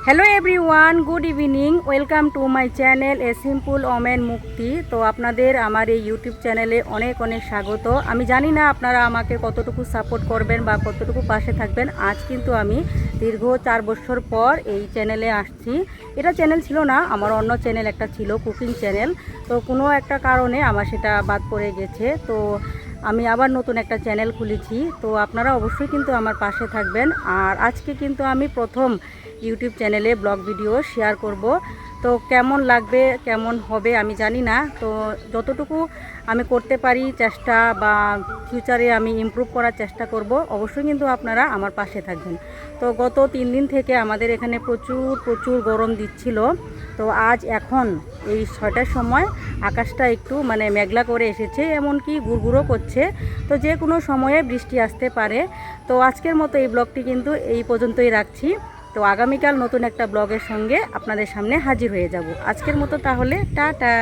Hello everyone, good evening. Welcome to my channel a simple women মুক্তি। তো আপনাদের আমার এই ইউটিউব চ্যানেলে অনেক অনেক স্বাগত। আমি জানি না আপনারা আমাকে কতটুকু সাপোর্ট করবেন বা কতটুকু পাশে থাকবেন। আজ কিন্তু আমি দীর্ঘ 4 বছর পর এই চ্যানেলে আসছি। এটা চ্যানেল ছিল না, আমার অন্য চ্যানেল একটা ছিল, কুকিং চ্যানেল। তো কোনো একটা কারণে আমার সেটা বাদ পড়ে গেছে। তো আমি আবার নতুন একটা চ্যানেল খুলেছি। তো আপনারা অবশ্যই কিন্তু আমার পাশে থাকবেন। আর আজকে কিন্তু আমি প্রথম ইউটিউব চ্যানেলে ব্লগ ভিডিও শেয়ার করব। তো কেমন লাগবে কেমন হবে আমি জানি না। তো যতটুকু আমি করতে পারি চেষ্টা বা ফিউচারে আমি ইমপ্রুভ করার চেষ্টা করব। অবশ্যই কিন্তু আপনারা আমার পাশে থাকবেন। তো গত 3 দিন থেকে আমাদের এখানে প্রচুর গরম দিচ্ছিল। তো আজ এখন এই 6টার সময় আকাশটা একটু মেঘলা করে এসেছে, এমনকি গুড়গুড়ো করছে। তো যে কোনো সময়ে বৃষ্টি আসতে পারে। তো আজকের মতো এই ব্লগটি কিন্তু এই পর্যন্তই রাখছি। তো আগামীকাল নতুন একটা ব্লগের সঙ্গে আপনাদের সামনে হাজির হয়ে যাব। আজকের মতো তাহলে টাটা।